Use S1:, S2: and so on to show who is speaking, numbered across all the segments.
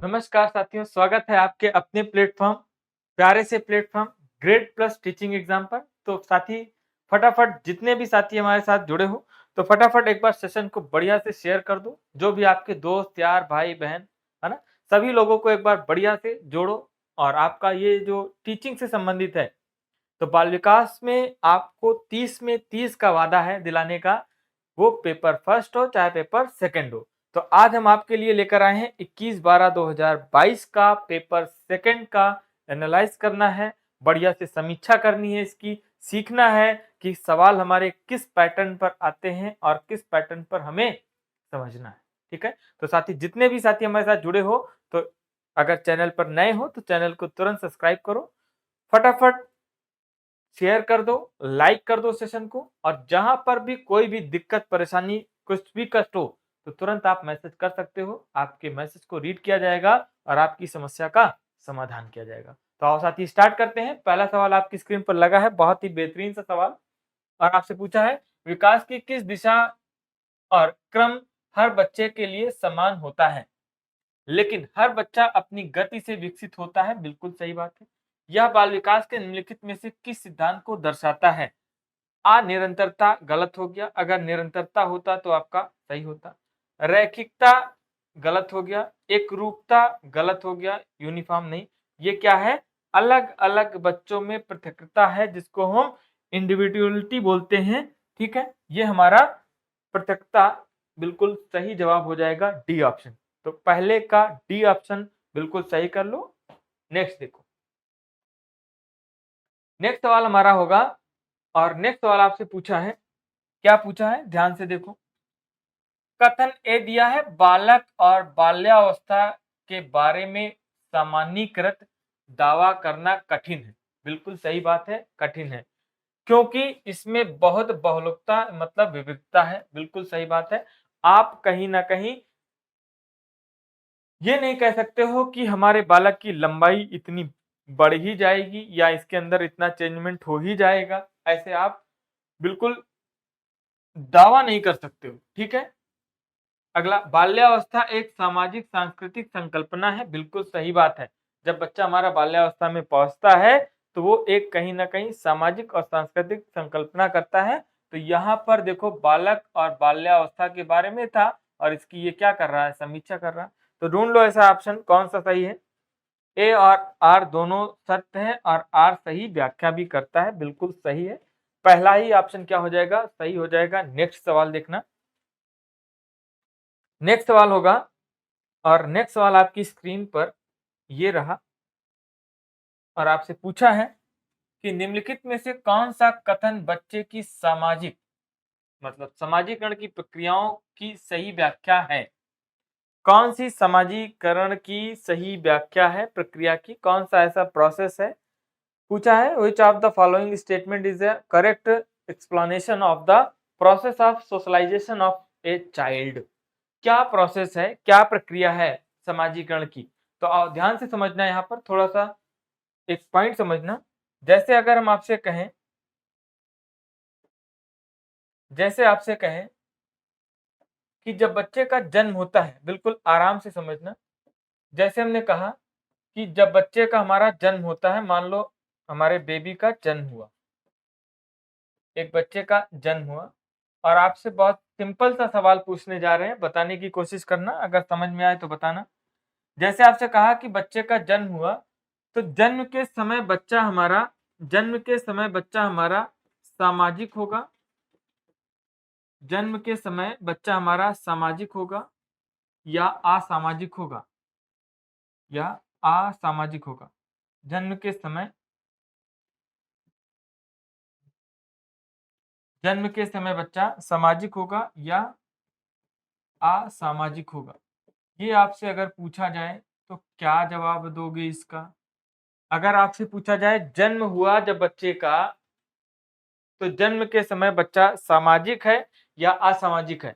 S1: नमस्कार साथियों, स्वागत है आपके अपने प्लेटफ़ॉर्म, प्यारे से platform grade plus teaching exam पर। तो साथी फटाफट जितने भी साथी हमारे साथ जुड़े हो, तो फटाफट एक बार सेशन को बढ़िया से शेयर कर दो। जो भी आपके दोस्त, यार, भाई-बहन, है ना? सभी लोगों को एक बार बढ़िया से जोड़ो और आपका ये जो टीचिंग से संबंधित है, तो बाल विकास में आपको 30 में 30 का वादा है दिलाने का, वो पेपर फर्स्ट हो चाहे पेपर सेकंड हो। तो आज हम आपके लिए लेकर आए हैं 21/12/2022 का पेपर सेकंड का एनालाइज करना है, बढ़िया से समीक्षा करनी है इसकी, सीखना है कि सवाल हमारे किस पैटर्न पर आते हैं और किस पैटर्न पर हमें समझना है। ठीक है? तो साथी जितने भी साथी हमारे साथ जुड़े हो, तो अगर चैनल पर नए हो तो चैनल को तुरंत सब्सक्राइब करो। फटाफट शेयर कर दो, लाइक कर दो सेशन को और जहां पर भी कोई भी दिक्कत, परेशानी, कुछ भी कष्ट हो, तो तुरंत आप मैसेज कर सकते हो। आपके मैसेज को रीड किया जाएगा और आपकी समस्या का समाधान किया जाएगा। तो आओ साथी स्टार्ट करते हैं। पहला सवाल आपकी स्क्रीन पर लगा है, बहुत ही बेहतरीन सा सवाल और आपसे पूछा है, विकास की किस दिशा और क्रम हर बच्चे के लिए समान होता है, लेकिन हर बच्चा अपनी गति से विकसित होता है। बिल्कुल सही बात है। यह बाल विकास के निम्नलिखित में से किस सिद्धांत को दर्शाता है? निरंतरता गलत हो गया, अगर निरंतरता होता तो आपका सही होता। रैखिकता गलत हो गया, एकरूपता गलत हो गया, यूनिफॉर्म नहीं। ये क्या है? अलग-अलग बच्चों में पृथकता है जिसको हम इंडिविजुअलिटी बोलते हैं। ठीक है? ये हमारा पृथकता बिल्कुल सही जवाब हो जाएगा डी ऑप्शन। तो पहले का डी ऑप्शन बिल्कुल सही कर लो। नेक्स्ट देखो। नेक्स्ट सवाल हमारा होगा और नेक्स्ट सवाल आपसे पूछा है, क्या पूछा है? ध्यान से देखो। कथन ए दिया है, बालक और बाल्यावस्था के बारे में सामान्यीकृत दावा करना कठिन है। बिल्कुल सही बात है, कठिन है। क्योंकि इसमें बहुत बहुलकता मतलब विविधता है। बिल्कुल सही बात है। आप कहीं न कहीं ये नहीं कह सकते हो कि हमारे बालक की लंबाई इतनी बढ़ ही जाएगी या इसके अंदर इतना चेंजमेंट हो ही जाएगा। ऐसे आप बिल्कुल दावा नहीं कर सकते हो। ठीक है? अगला, बाल्यावस्था एक सामाजिक सांस्कृतिक संकल्पना है। बिल्कुल सही बात है। जब बच्चा हमारा बाल्यावस्था में पहुंचता है तो वो एक कहीं ना कहीं सामाजिक और सांस्कृतिक संकल्पना करता है। तो यहाँ पर देखो, बालक और बाल्यावस्था के बारे में था और इसकी ये क्या कर रहा है? समीक्षा कर रहा है। तो ढूंढ लो ऐसा ऑप्शन कौन सा सही है। ए और आर दोनों सत्य है और आर सही व्याख्या भी करता है। बिल्कुल सही है। पहला ही ऑप्शन क्या हो जाएगा? सही हो जाएगा। नेक्स्ट सवाल देखना। नेक्स्ट सवाल होगा और नेक्स्ट सवाल आपकी स्क्रीन पर ये रहा और आपसे पूछा है कि निम्नलिखित में से कौन सा कथन बच्चे की सामाजिक मतलब समाजीकरण की प्रक्रियाओं की सही व्याख्या है? कौन सी समाजीकरण की सही व्याख्या है? प्रक्रिया की कौन सा ऐसा प्रोसेस है? पूछा है, which of the following statement is a correct explanation of the process of socialisation of a child? क्या प्रोसेस है, क्या प्रक्रिया है समाजीकरण की? तो ध्यान से समझना, यहाँ पर थोड़ा सा एक पॉइंट समझना। जैसे अगर हम आपसे कहें, जैसे आपसे कहें कि जब बच्चे का जन्म होता है, बिल्कुल आराम से समझना। जैसे हमने कहा कि जब बच्चे का हमारा जन्म होता है, मान लो हमारे बेबी का जन्म हुआ, एक बच्चे का जन्म हुआ और आपसे बहुत सिंपल सा सवाल पूछने जा रहे हैं, बताने की कोशिश करना, अगर समझ में आए तो बताना। जैसे आपसे कहा कि बच्चे का जन्म हुआ, तो जन्म के समय बच्चा हमारा सामाजिक होगा। जन्म के समय बच्चा हमारा सामाजिक होगा या असामाजिक होगा, या असामाजिक होगा। जन्म के समय जन्म के समय बच्चा सामाजिक होगा या असामाजिक होगा। ये आपसे अगर पूछा जाए तो क्या जवाब दोगे इसका? अगर आपसे पूछा जाए जन्म हुआ जब बच्चे का, तो जन्म के समय बच्चा सामाजिक है या असामाजिक है?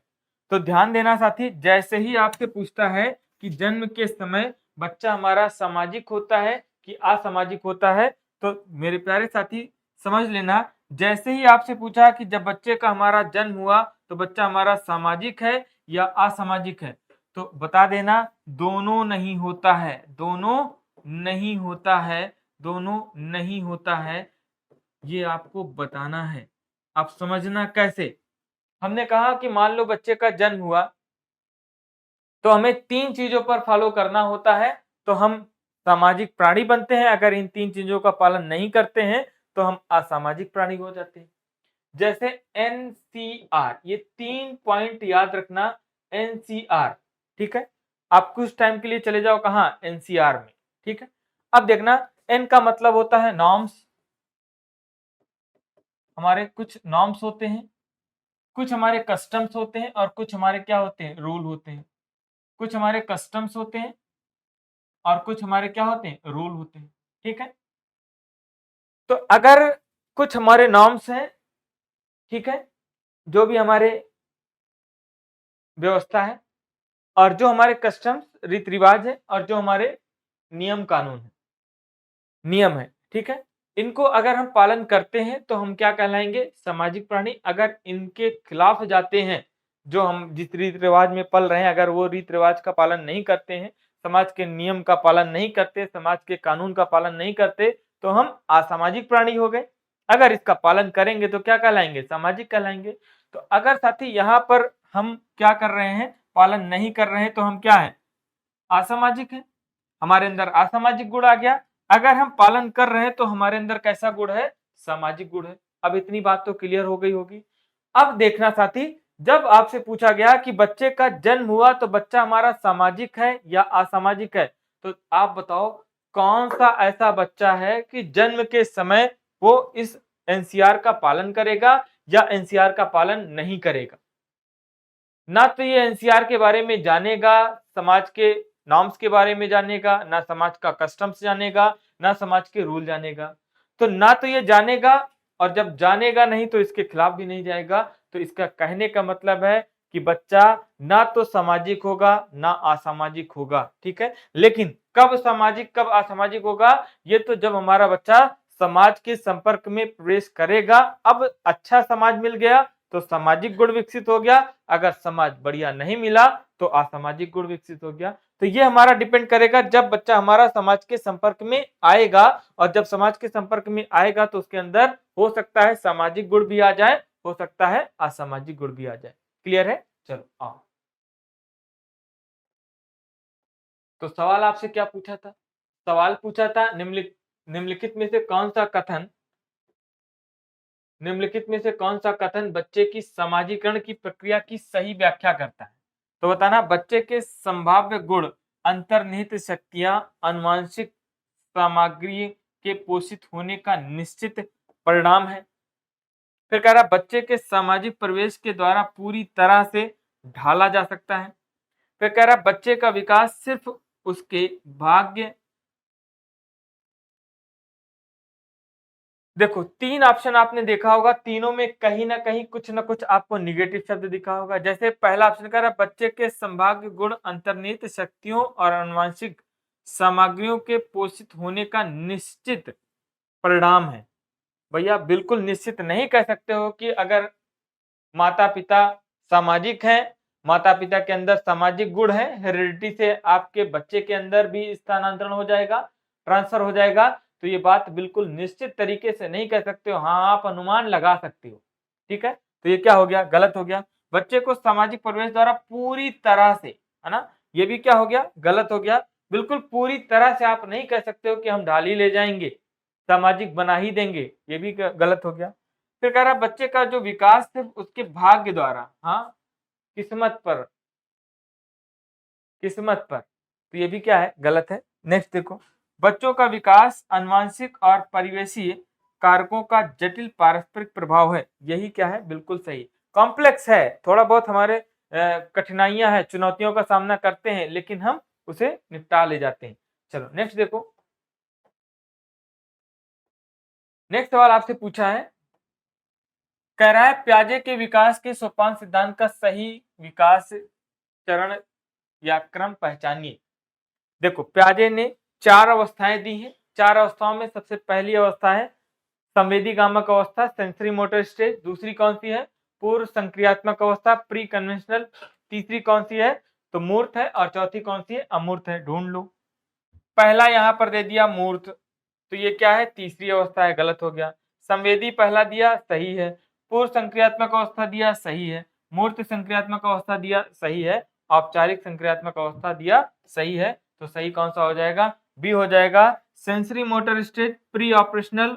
S1: तो ध्यान देना साथी, जैसे ही आपसे पूछता है कि जन्म के समय बच्चा हमारा सामाजिक होता है कि असामाजिक होता है, तो मेरे प्यारे साथी समझ लेना, जैसे ही आपसे पूछा कि जब बच्चे का हमारा जन्म हुआ तो बच्चा हमारा सामाजिक है या असामाजिक है, तो बता देना दोनों नहीं होता है, दोनों नहीं होता है, दोनों नहीं होता है, ये आपको बताना है। आप समझना कैसे? हमने कहा कि मान लो बच्चे का जन्म हुआ, तो हमें 3 चीजों पर फॉलो करना होता है, तो हम सामाजिक प्राणी बनते हैं। अगर इन 3 चीजों का पालन नहीं करते हैं, तो हम असामाजिक प्राणी हो जाते हैं। जैसे एनसीआर, ये 3 पॉइंट याद रखना, एनसीआर, ठीक है। आप कुछ टाइम के लिए चले जाओ कहां, एनसीआर में, ठीक है। अब देखना, एन का मतलब होता है नॉर्म्स, हमारे कुछ नॉर्म्स होते हैं, कुछ हमारे कस्टम्स होते हैं, और कुछ हमारे क्या होते हैं, रूल होते हैं। कुछ हमारे कस्टम्स होते हैं और कुछ हमारे क्या होते हैं, रूल होते हैं, ठीक है। तो अगर कुछ हमारे नॉर्म्स हैं, ठीक है, जो भी हमारे व्यवस्था है, और जो हमारे कस्टम्स रीति रिवाज है, और जो हमारे नियम कानून है, नियम है, ठीक है, इनको अगर हम पालन करते हैं तो हम क्या कहलाएंगे, सामाजिक प्राणी। अगर इनके खिलाफ जाते हैं, जो हम जिस रीति रिवाज में पल रहे हैं, अगर वो रीति रिवाज का पालन नहीं करते हैं, समाज के नियम का पालन नहीं करते, समाज के कानून का पालन नहीं करते, तो हम असामाजिक प्राणी हो गए। अगर इसका पालन करेंगे तो क्या कहलाएंगे, सामाजिक कहलाएंगे। तो अगर साथी यहाँ पर हम क्या कर रहे हैं, पालन नहीं कर रहे हैं, तो हम क्या है, असामाजिक है, हमारे अंदर असामाजिक गुण आ गया। अगर हम पालन कर रहे हैं तो हमारे अंदर कैसा गुण है, सामाजिक गुण है। अब इतनी बात तो क्लियर हो गई होगी। अब देखना साथी, जब आपसे पूछा गया कि बच्चे का जन्म हुआ तो बच्चा हमारा सामाजिक है या असामाजिक है, तो आप बताओ कौन सा ऐसा बच्चा है कि जन्म के समय वो इस एनसीआर का पालन करेगा या एनसीआर का पालन नहीं करेगा। ना तो ये एनसीआर के बारे में जानेगा, समाज के नॉर्म्स के बारे में जानेगा, ना समाज का कस्टम्स जानेगा, ना समाज के रूल जानेगा। तो ना तो ये जानेगा, और जब जानेगा नहीं तो इसके खिलाफ भी नहीं जाएगा। तो इसका कहने का मतलब है कि बच्चा ना तो सामाजिक होगा ना असामाजिक होगा, ठीक है। लेकिन कब सामाजिक कब असामाजिक होगा, ये तो जब हमारा बच्चा समाज के संपर्क में प्रवेश करेगा। अब अच्छा समाज मिल गया तो सामाजिक गुण विकसित हो गया, अगर समाज बढ़िया नहीं मिला तो असामाजिक गुण विकसित हो गया। तो ये हमारा डिपेंड करेगा, जब बच्चा हमारा समाज के संपर्क में आएगा, और जब समाज के संपर्क में आएगा तो उसके अंदर हो सकता है सामाजिक गुण भी आ जाए, हो सकता है असामाजिक गुण भी आ जाए। क्लियर है? चलो आओ। तो सवाल आपसे क्या पूछा था, सवाल पूछा था निम्नलिखित में से कौन सा कथन, निम्नलिखित में से कौन सा कथन बच्चे की समाजीकरण की प्रक्रिया की सही व्याख्या करता है। तो बताना, बच्चे के संभाव्य गुण, अंतर्निहित शक्तियां, आनुवंशिक सामग्री के पोषित होने का निश्चित परिणाम है। फिर कह रहा बच्चे के सामाजिक प्रवेश के द्वारा पूरी तरह से ढाला जा सकता है। फिर कह रहा बच्चे का विकास सिर्फ उसके भाग्य, देखो 3 ऑप्शन आपने देखा होगा, तीनों में कहीं ना कहीं कुछ ना कुछ आपको निगेटिव शब्द दिखा होगा। जैसे पहला ऑप्शन कह रहा है बच्चे के संभाव्य गुण अंतर्निहित शक्तियों और आनुवंशिक सामग्रियों के पोषित होने का निश्चित परिणाम है। भैया बिल्कुल निश्चित नहीं कह सकते हो कि अगर माता पिता सामाजिक हैं, माता पिता के अंदर सामाजिक गुण है, हेरिडिटी से आपके बच्चे के अंदर भी स्थानांतरण हो जाएगा, ट्रांसफर हो जाएगा। तो ये बात बिल्कुल निश्चित तरीके से नहीं कह सकते हो, हाँ आप अनुमान लगा सकते हो, ठीक है। तो ये क्या हो गया, गलत हो गया। बच्चे को सामाजिक परिवेश द्वारा पूरी तरह से, है ना, ये भी क्या हो गया, गलत हो गया। बिल्कुल पूरी तरह से आप नहीं कह सकते हो कि हम ढाल ही ले जाएंगे, सामाजिक बना ही देंगे, ये भी गलत हो गया। फिर कह रहा है बच्चे का जो विकास सिर्फ उसके भाग्य द्वारा, हाँ किस्मत पर, किस्मत पर, तो ये भी क्या है, गलत है। नेक्स्ट देखो, बच्चों का विकास आनुवंशिक और परिवेशीय कारकों का जटिल पारस्परिक प्रभाव है। यही क्या है, बिल्कुल सही। कॉम्प्लेक्स है, थोड़ा बहुत हमारे कठिनाइयां हैं, चुनौतियों का सामना करते हैं, लेकिन हम उसे निपटा ले जाते हैं। चलो नेक्स्ट देखो, नेक्स्ट सवाल आपसे पूछा है, कह रहा है प्याजे के विकास के सोपान सिद्धांत का सही विकास चरण या क्रम पहचानिए। देखो प्याजे ने 4 अवस्थाएं दी हैं, 4 अवस्थाओं में सबसे पहली अवस्था है संवेदीगामक अवस्था, सेंसरी मोटर स्टेज। दूसरी कौन सी है, पूर्व संक्रियात्मक अवस्था, प्री कन्वेंशनल। तीसरी कौन सी है, तो मूर्त है और चौथी कौन सी है? अमूर्त है। ढूंढ लो। पहला यहाँ पर दे दिया मूर्त, तो ये क्या है? तीसरी अवस्था है, गलत हो गया। संवेदी पहला दिया, सही है। पूर्व संक्रियात्मक अवस्था दिया, सही है। मूर्त संक्रियात्मक अवस्था दिया, सही है। औपचारिक संक्रियात्मक अवस्था दिया, सही है। तो सही कौन सा हो जाएगा? बी हो जाएगा। Sensory motor state, pre operational,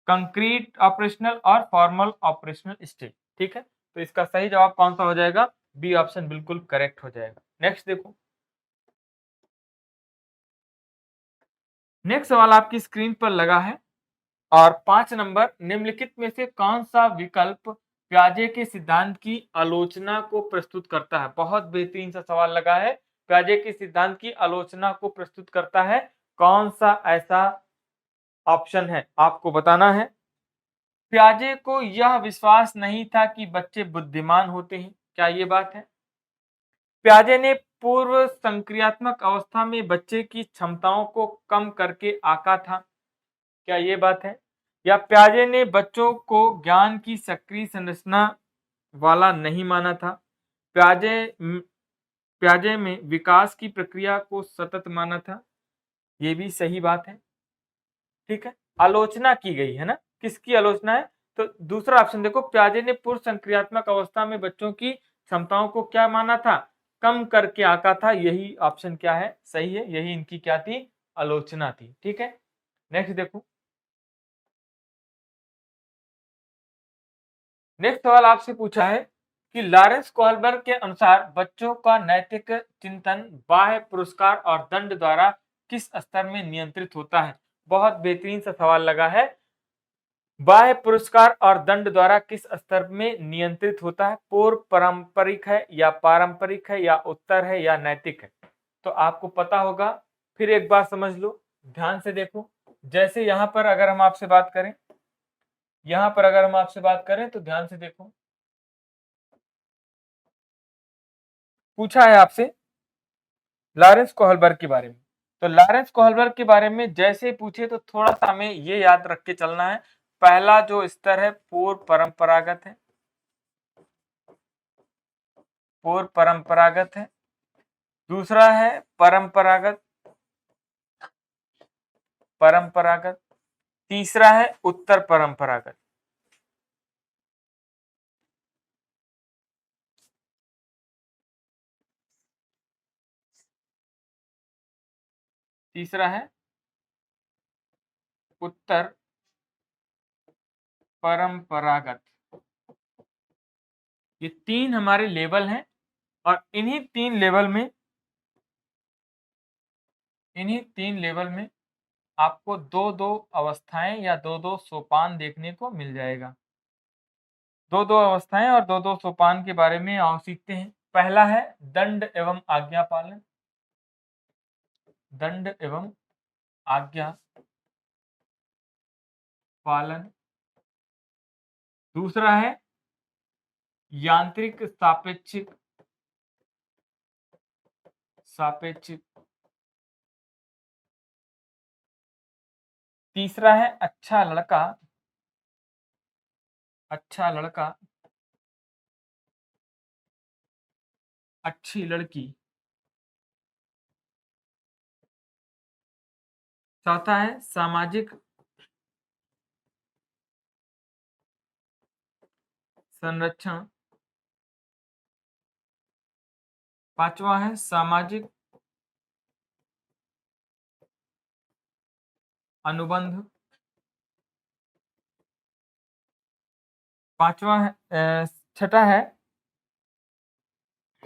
S1: concrete operational और फॉर्मल ऑपरेशनल स्टेट। ठीक है, तो इसका सही जवाब कौन सा हो जाएगा? बी ऑप्शन बिल्कुल करेक्ट हो जाएगा। नेक्स्ट देखो, नेक्स्ट सवाल आपकी स्क्रीन पर लगा है और 5 नंबर, निम्नलिखित में से कौन सा विकल्प प्याजे के सिद्धांत की आलोचना को प्रस्तुत करता है? बहुत बेहतरीन सा सवाल लगा है। प्याजे के सिद्धांत की आलोचना को प्रस्तुत करता है, कौन सा ऐसा ऑप्शन है? आपको बताना है। प्याजे को यह विश्वास नहीं था कि बच्चे बुद्धिमान होते हैं। क्या ये बात है? प्याजे ने पूर्व संक्रियात्मक अवस्था में बच्चे की क्षमताओं को कम करके आंका था। क्या ये बात है? या प्याजे ने बच्चों को ज्ञान की सक्रिय संरचना वाला नहीं माना था? प्याजे में विकास की प्रक्रिया को सतत माना था। ये भी सही बात है। ठीक है, आलोचना की गई है ना, किसकी आलोचना है? तो दूसरा ऑप्शन देखो, प्याजे ने पूर्व संक्रियात्मक अवस्था में बच्चों की क्षमताओं को क्या माना था? कम करके आंका था। यही ऑप्शन क्या है? सही है, यही इनकी क्या थी? आलोचना थी। ठीक है, नेक्स्ट देखो, नेक्स्ट सवाल आपसे पूछा है कि लॉरेंस कोहलबर्ग के अनुसार बच्चों का नैतिक चिंतन बाह्य पुरस्कार और दंड द्वारा किस स्तर में नियंत्रित होता है? बहुत बेहतरीन सा सवाल लगा है। बाह्य पुरस्कार और दंड द्वारा किस स्तर में नियंत्रित होता है? पूर्व पारंपरिक है या पारंपरिक है या उत्तर है या नैतिक है? तो आपको पता होगा। फिर एक बार समझ लो, ध्यान से देखो। जैसे यहां पर अगर हम आपसे बात करें, यहां पर अगर हम आपसे बात करें तो ध्यान से देखो, पूछा है आपसे लॉरेंस कोहलबर्ग के बारे में। तो लॉरेंस कोहलबर्ग के बारे में जैसे पूछे तो थोड़ा सा हमें ये याद रख के चलना है। पहला जो स्तर है पूर्व परंपरागत है, पूर्व परंपरागत है। दूसरा है परंपरागत, परंपरागत। तीसरा है उत्तर परंपरागत। तीसरा है उत्तर परंपरागत। ये तीन हमारे लेवल हैं और इन्हीं तीन लेवल में, इन्हीं तीन लेवल में आपको दो दो अवस्थाएं या दो दो सोपान देखने को मिल जाएगा। दो दो अवस्थाएं और दो दो सोपान के बारे में आओ सीखते हैं। पहला है दंड एवं आज्ञा पालन, दंड एवं आज्ञा पालन। दूसरा है यांत्रिक सापेक्षिक, सापेक्षिक। तीसरा है अच्छा लड़का, अच्छा लड़का, अच्छी लड़की। चौथा है सामाजिक संरक्षण। पांचवा है सामाजिक अनुबंध। पांचवा है छठा है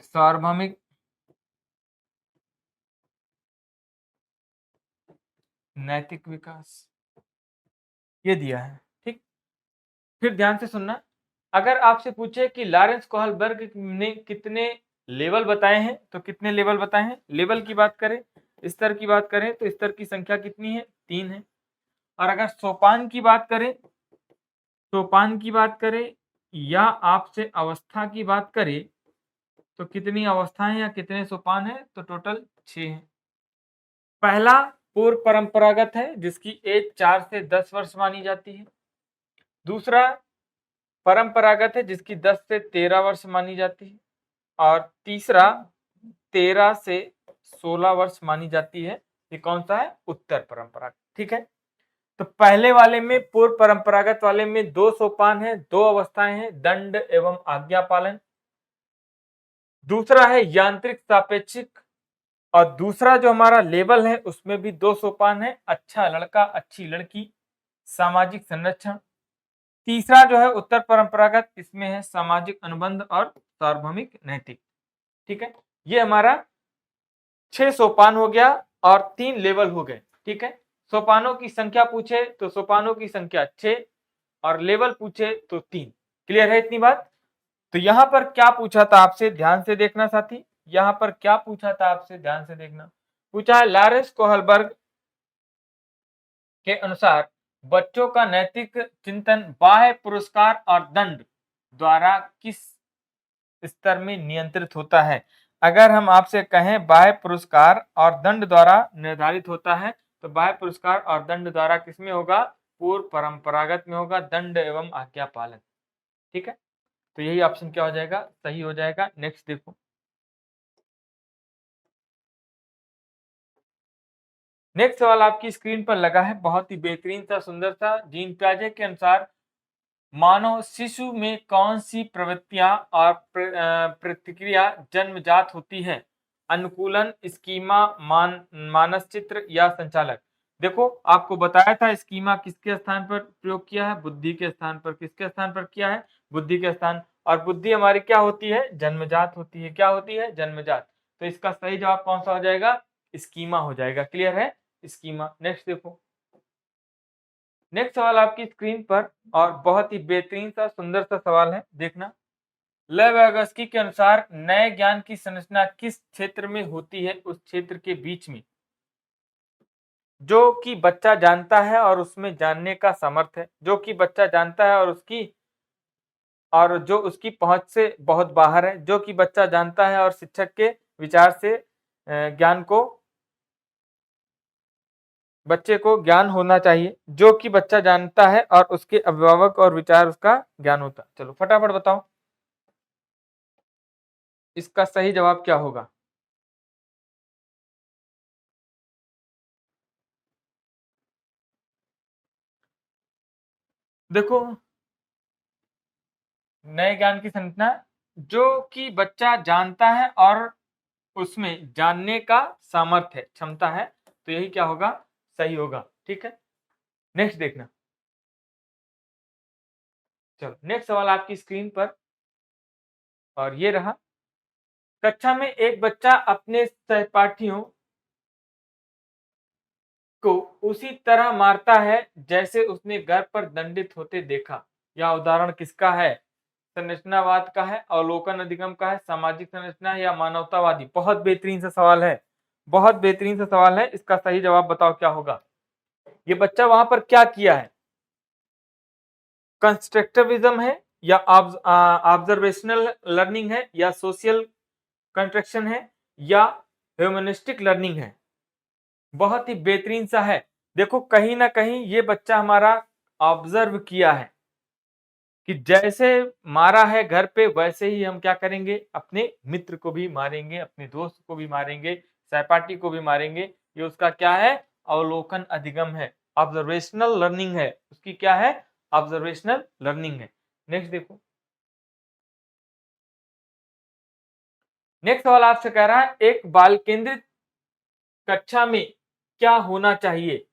S1: सार्वभौमिक नैतिक विकास। ये दिया है। ठीक, फिर ध्यान से सुनना। अगर आपसे पूछे कि लॉरेंस कोहलबर्ग ने कितने लेवल बताए हैं, तो कितने लेवल बताए हैं? लेवल की बात करें, स्तर की बात करें, तो स्तर की संख्या कितनी है? 3 है। और अगर सोपान की बात करें, सोपान की बात करें या आपसे अवस्था की बात करें, तो कितनी अवस्थाएं या कितने सोपान है? तो टोटल 6 है। पहला पूर्व परंपरागत है जिसकी एज 4 से 10 वर्ष मानी जाती है। दूसरा परंपरागत है जिसकी 10 से 13 वर्ष मानी जाती है। और तीसरा 13 से 16 वर्ष मानी जाती है। ये कौन सा है? उत्तर परंपरागत। ठीक है, तो पहले वाले में, पूर्व परंपरागत वाले में 2 सोपान है, 2 अवस्थाएं हैं, दंड एवं आज्ञा पालन। दूसरा है यांत्रिक सापेक्षिक, और दूसरा जो हमारा लेवल है उसमें भी 2 सोपान है, अच्छा लड़का अच्छी लड़की, सामाजिक संरक्षण। तीसरा जो है उत्तर परंपरागत, इसमें है सामाजिक अनुबंध और सार्वभौमिक नैतिक। ठीक है, ये हमारा 6 सोपान हो गया और 3 लेवल हो गए। ठीक है, सोपानों की संख्या पूछे तो सोपानों की संख्या 6 और लेवल पूछे तो 3। क्लियर है इतनी बात? तो यहां पर क्या पूछा था आपसे, ध्यान से देखना साथी। यहां पर क्या पूछा था आपसे, ध्यान से देखना। पूछा है लॉरेंस कोहलबर्ग के अनुसार बच्चों का नैतिक चिंतन बाह्य पुरस्कार और दंड द्वारा किस स्तर में नियंत्रित होता है? अगर हम आपसे कहें बाह्य पुरस्कार और दंड द्वारा निर्धारित होता है, तो बाह्य पुरस्कार और दंड द्वारा किसमें होगा? पूर्व परंपरागत में होगा, दंड एवं आज्ञा पालन। ठीक है, तो यही ऑप्शन क्या हो जाएगा? सही हो जाएगा। नेक्स्ट देखो, नेक्स्ट सवाल आपकी स्क्रीन पर लगा है, बहुत ही बेहतरीन सा, सुंदर सा। जीन पियाजे के अनुसार मानव शिशु में कौन सी प्रवृत्तियां और प्रतिक्रिया जन्मजात होती है? अनुकूलन, स्कीमा, मानसचित्र या संचालक? देखो, आपको बताया था स्कीमा किसके स्थान पर प्रयोग किया है? बुद्धि के स्थान पर। किसके स्थान पर किया है? बुद्धि के स्थान। और बुद्धि हमारी क्या होती है? जन्मजात होती है। क्या होती है? जन्मजात। तो इसका सही जवाब कौन सा हो जाएगा? स्कीमा हो जाएगा। क्लियर है? स्कीमा। नेक्स्ट देखो, नेक्स्ट सवाल आपकी स्क्रीन पर, और बहुत ही बेहतरीन सा सुंदर सा सवाल है, देखना। लेविगस्की के अनुसार नए ज्ञान की संरचना किस क्षेत्र में होती है? उस क्षेत्र के बीच में जो कि बच्चा जानता है और उसमें जानने का समर्थ है, जो कि बच्चा जानता है और जो उसकी पहुंच से बहुत बाहर है, जो कि बच्चा जानता है और शिक्षक के विचार से ज्ञान को, बच्चे को ज्ञान होना चाहिए, जो कि बच्चा जानता है और उसके अभिभावक और विचार उसका ज्ञान होता है। चलो फटाफट बताओ, इसका सही जवाब क्या होगा? देखो, नए ज्ञान की संरचना जो कि बच्चा जानता है और उसमें जानने का सामर्थ्य है, क्षमता है, तो यही क्या होगा? सही होगा। ठीक है, नेक्स्ट देखना। चलो नेक्स्ट सवाल आपकी स्क्रीन पर, और ये रहा। कक्षा में एक बच्चा अपने सहपाठियों को उसी तरह मारता है जैसे उसने घर पर दंडित होते देखा। यह उदाहरण किसका है? संरचनावाद का है, अवलोकन अधिगम का है, सामाजिक संरचना है, या मानवतावादी? बहुत बेहतरीन सा सवाल है, बहुत बेहतरीन सा सवाल है। इसका सही जवाब बताओ क्या होगा? ये बच्चा वहां पर क्या किया है? कंस्ट्रक्टिविज्म है, या ऑब्जर्वेशनल लर्निंग है, या सोशल कंस्ट्रक्शन है, या ह्यूमनिस्टिक लर्निंग है? बहुत ही बेहतरीन सा है। देखो, कहीं ना कहीं ये बच्चा हमारा ऑब्जर्व किया है कि जैसे मारा है घर पे, वैसे ही हम क्या करेंगे? अपने मित्र को भी मारेंगे, अपने दोस्त को भी मारेंगे, सहपाठी को भी मारेंगे। ये उसका क्या है? अवलोकन अधिगम है, ऑब्जर्वेशनल लर्निंग है। उसकी क्या है? ऑब्जर्वेशनल लर्निंग है। नेक्स्ट देखो, नेक्स्ट सवाल आपसे कह रहा है, एक बाल केंद्रित कक्षा में क्या होना चाहिए?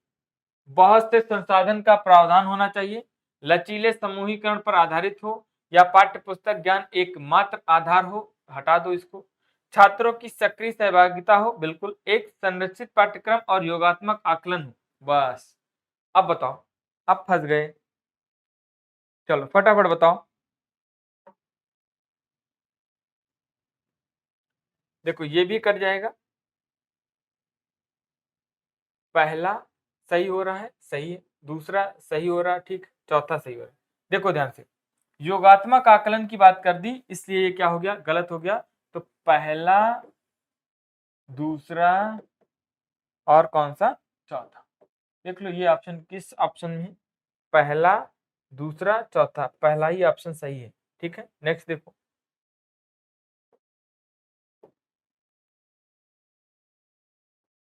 S1: बहुत से संसाधन का प्रावधान होना चाहिए, लचीले समूहीकरण पर आधारित हो, या पाठ्य पुस्तक ज्ञान एकमात्र आधार हो? हटा दो इसको। छात्रों की सक्रिय सहभागिता हो, बिल्कुल। एक संरचित पाठ्यक्रम और योगात्मक आकलन हो, बस। अब बताओ, अब फंस गए। चलो फटाफट बताओ। देखो, ये भी कट जाएगा। पहला सही हो रहा है, सही है। दूसरा सही हो रहा है, ठीक। चौथा सही हो रहा है। देखो ध्यान से, योगात्मक आकलन की बात कर दी, इसलिए ये क्या हो गया? गलत हो गया। तो पहला, दूसरा, और कौन सा? चौथा। देख लो ये ऑप्शन किस ऑप्शन में है? पहला, दूसरा, चौथा, पहला ही ऑप्शन सही है। ठीक है, नेक्स्ट देखो।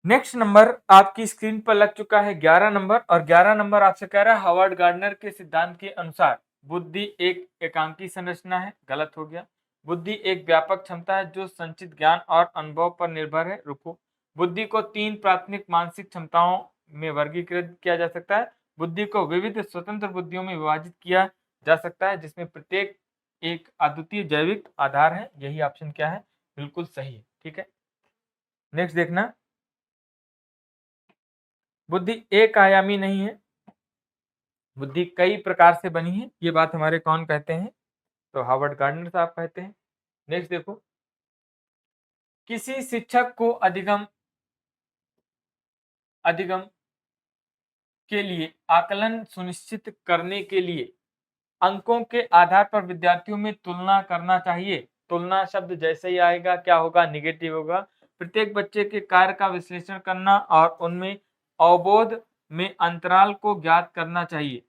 S1: नेक्स्ट नंबर आपकी स्क्रीन पर लग चुका है 11 नंबर, और 11 नंबर आपसे कह रहा है हावर्ड गार्डनर के सिद्धांत के अनुसार बुद्धि एक एकांकी संरचना है। गलत हो गया। बुद्धि एक व्यापक क्षमता है जो संचित ज्ञान और अनुभव पर निर्भर है। रुको। बुद्धि को 3 प्राथमिक मानसिक क्षमताओं में वर्गीकृत किया जा सकता है। बुद्धि को विविध स्वतंत्र बुद्धियों में विभाजित किया जा सकता है, जिसमें प्रत्येक एक अद्वितीय जैविक आधार है। यही ऑप्शन क्या है? बिल्कुल सही है। ठीक है, नेक्स्ट देखना। बुद्धि एक आयामी नहीं है, बुद्धि कई प्रकार से बनी है। ये बात हमारे कौन कहते हैं? तो हावर्ड गार्डनर साहब कहते हैं। नेक्स्ट देखो, किसी शिक्षक को अधिगम के लिए आकलन सुनिश्चित करने के लिए अंकों के आधार पर विद्यार्थियों में तुलना करना चाहिए। तुलना शब्द जैसे ही आएगा क्या होगा? निगेटिव होगा। प्रत्येक बच्चे के कार्य का विश्लेषण करना और उनमें अवबोध में अंतराल को ज्ञात करना चाहिए।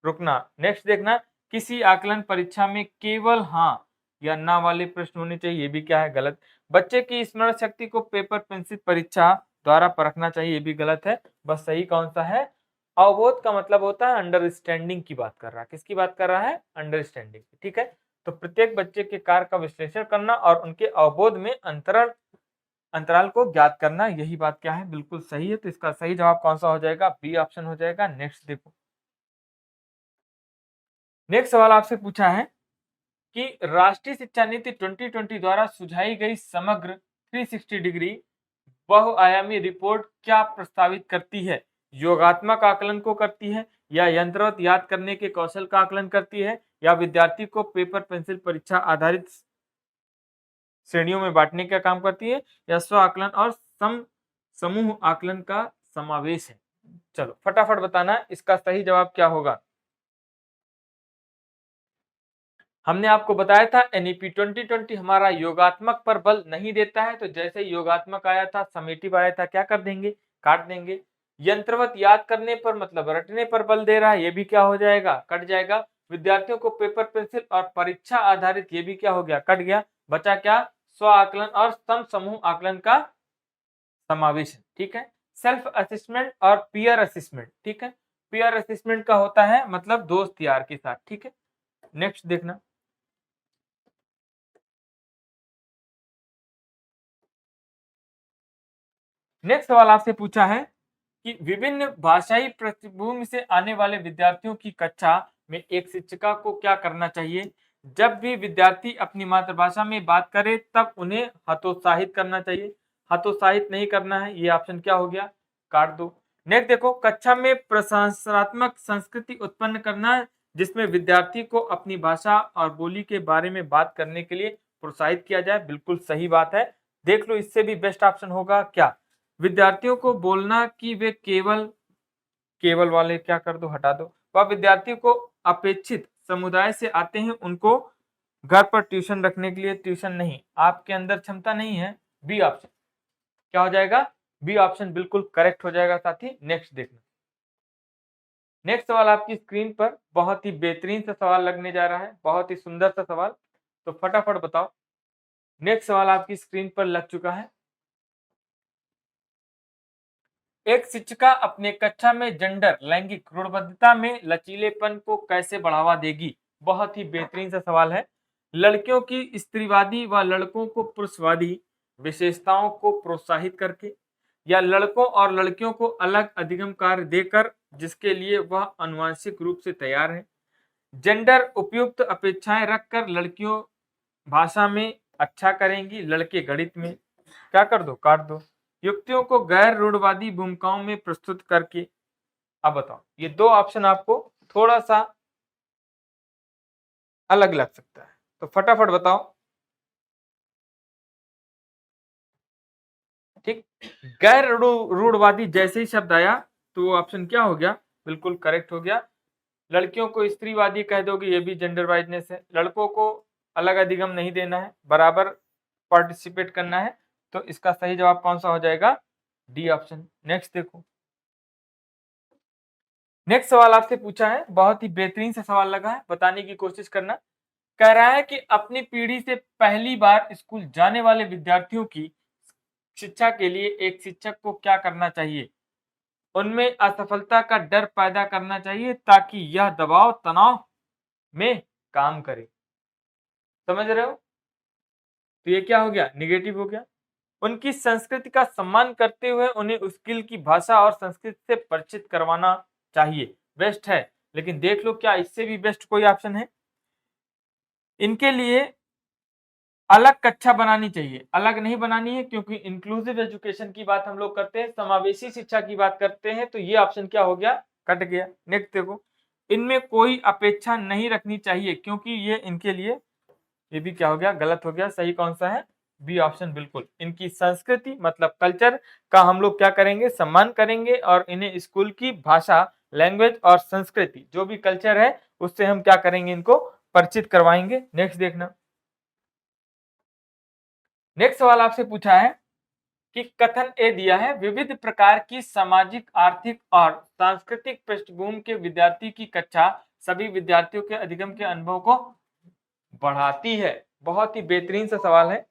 S1: रुकना। नेक्स्ट देखना, किसी आकलन परीक्षा में केवल हाँ या ना वाले प्रश्न होने चाहिए। ये भी क्या है? गलत। बच्चे की स्मरण शक्ति को पेपर पेंसिल परीक्षा द्वारा परखना चाहिए। ये भी गलत है। बस सही कौन सा है? अवबोध का मतलब होता है अंडरस्टैंडिंग की बात कर रहा है। किसकी बात कर रहा है? अंडरस्टैंडिंग। ठीक है, तो प्रत्येक बच्चे के कार्य का विश्लेषण करना और उनके अवबोध में अंतराल को ज्ञात करना, यही बात क्या है? बिल्कुल सही है। तो इसका सही जवाब कौन सा हो जाएगा? बी ऑप्शन हो जाएगा। नेक्स्ट देखो, नेक्स्ट सवाल आपसे पूछा है कि राष्ट्रीय शिक्षा नीति 2020 द्वारा सुझाई गई समग्र 360 डिग्री बहुआयामी रिपोर्ट क्या प्रस्तावित करती है? योगात्मक आकलन को करती है, या यंत्रवत याद करने के कौशल का आकलन करती है, या विद्यार्थी को पेपर पेंसिल परीक्षा आधारित श्रेणियों में बांटने का काम करती है, या स्व आकलन और समूह आकलन का समावेश है? चलो फटाफट बताना इसका सही जवाब क्या होगा। हमने आपको बताया था एनईपी 2020 हमारा योगात्मक पर बल नहीं देता है, तो जैसे ही योगात्मक आया था, समेटिव आया था, क्या कर देंगे? काट देंगे। यंत्रवत याद करने पर मतलब रटने पर बल दे रहा है, ये भी क्या हो जाएगा? कट जाएगा। विद्यार्थियों को पेपर पेंसिल और परीक्षा आधारित, ये भी क्या हो गया? कट गया। बचा क्या? स्व आकलन और समूह आकलन का समावेश है। ठीक है, सेल्फ असेसमेंट और पीयर असेसमेंट। ठीक है, पीयर असेसमेंट का होता है मतलब दोस्त यार के साथ। ठीक है, नेक्स्ट देखना। नेक्स्ट सवाल आपसे पूछा है कि विभिन्न भाषाई पृष्ठभूमि से आने वाले विद्यार्थियों की कक्षा में एक शिक्षिका को क्या करना चाहिए? जब भी विद्यार्थी अपनी मातृभाषा में बात करे तब उन्हें हतोत्साहित करना चाहिए। हतोत्साहित नहीं करना है। ये ऑप्शन क्या हो गया? काट दो। नेक्स्ट देखो, कक्षा में प्रशंसात्मक संस्कृति उत्पन्न करना जिसमें विद्यार्थी को अपनी भाषा और बोली के बारे में बात करने के लिए प्रोत्साहित किया जाए। बिल्कुल सही बात है। देख लो, इससे भी बेस्ट ऑप्शन होगा क्या? विद्यार्थियों को बोलना कि वे केवल वाले क्या कर दो? हटा दो। वह विद्यार्थियों को अपेक्षित समुदाय से आते हैं, उनको घर पर ट्यूशन रखने के लिए ट्यूशन नहीं, आपके अंदर क्षमता नहीं है। बी ऑप्शन क्या हो जाएगा? बी ऑप्शन बिल्कुल करेक्ट हो जाएगा साथी। नेक्स्ट देखना। नेक्स्ट सवाल आपकी स्क्रीन पर बहुत ही बेहतरीन सा सवाल लगने जा रहा है, बहुत ही सुंदर सा सवाल। तो फटाफट बताओ। नेक्स्ट सवाल आपकी स्क्रीन पर लग चुका है। एक शिक्षिका अपने कक्षा में जेंडर लैंगिक रूढ़बद्धता में लचीलेपन को कैसे बढ़ावा देगी? बहुत ही बेहतरीन सा सवाल है। लड़कियों की स्त्रीवादी व लड़कों को पुरुषवादी विशेषताओं को प्रोत्साहित करके, या लड़कों और लड़कियों को अलग अधिगम कार्य देकर जिसके लिए वह आनुवांशिक रूप से तैयार है। जेंडर उपयुक्त अपेक्षाएं रखकर लड़कियों भाषा में अच्छा करेंगी, लड़के गणित में। क्या कर दो? काट दो। युक्तियों को गैर रूढ़वादी भूमिकाओं में प्रस्तुत करके। अब बताओ, ये दो ऑप्शन आपको थोड़ा सा अलग लग सकता है, तो फटाफट बताओ। ठीक, गैर रूढ़वादी जैसे ही शब्द आया तो वो ऑप्शन क्या हो गया? बिल्कुल करेक्ट हो गया। लड़कियों को स्त्रीवादी कह दोगे, ये भी जेंडर वाइडनेस है। लड़कों को अलग अधिगम नहीं देना है, बराबर पार्टिसिपेट करना है। तो इसका सही जवाब कौन सा हो जाएगा? D option. नेक्स्ट देखो, नेक्स्ट सवाल आपसे पूछा है, बहुत ही बेहतरीन सा सवाल लगा है, बताने की कोशिश करना। कह रहा है कि अपनी पीढ़ी से पहली बार स्कूल जाने वाले विद्यार्थियों की शिक्षा के लिए एक शिक्षक को क्या करना चाहिए? उनमें असफलता का डर पैदा करना चाहिए ताकि यह दबाव तनाव में काम करे। समझ रहे हो? तो ये क्या हो गया? नेगेटिव हो गया। उनकी संस्कृति का सम्मान करते हुए उन्हें उसकी की भाषा और संस्कृति से परिचित करवाना चाहिए। बेस्ट है, लेकिन देख लो क्या इससे भी बेस्ट कोई ऑप्शन है? इनके लिए अलग कक्षा बनानी चाहिए। अलग नहीं बनानी है क्योंकि इंक्लूसिव एजुकेशन की बात हम लोग करते हैं, समावेशी शिक्षा की बात करते हैं, तो ये ऑप्शन क्या हो गया? कट गया। नेक्स्ट देखो, इनमें कोई अपेक्षा नहीं रखनी चाहिए क्योंकि ये इनके लिए, ये भी क्या हो गया? गलत हो गया। सही कौन सा है? बी ऑप्शन बिल्कुल। इनकी संस्कृति मतलब कल्चर का हम लोग क्या करेंगे? सम्मान करेंगे और इन्हें स्कूल की भाषा, लैंग्वेज और संस्कृति जो भी कल्चर है उससे हम क्या करेंगे? इनको परिचित करवाएंगे। नेक्स्ट देखना, नेक्स्ट सवाल आपसे पूछा है कि कथन ए दिया है, विविध प्रकार की सामाजिक, आर्थिक और सांस्कृतिक पृष्ठभूमि के विद्यार्थी की कक्षा सभी विद्यार्थियों के अधिगम के अनुभव को बढ़ाती है। बहुत ही बेहतरीन सा सवाल है।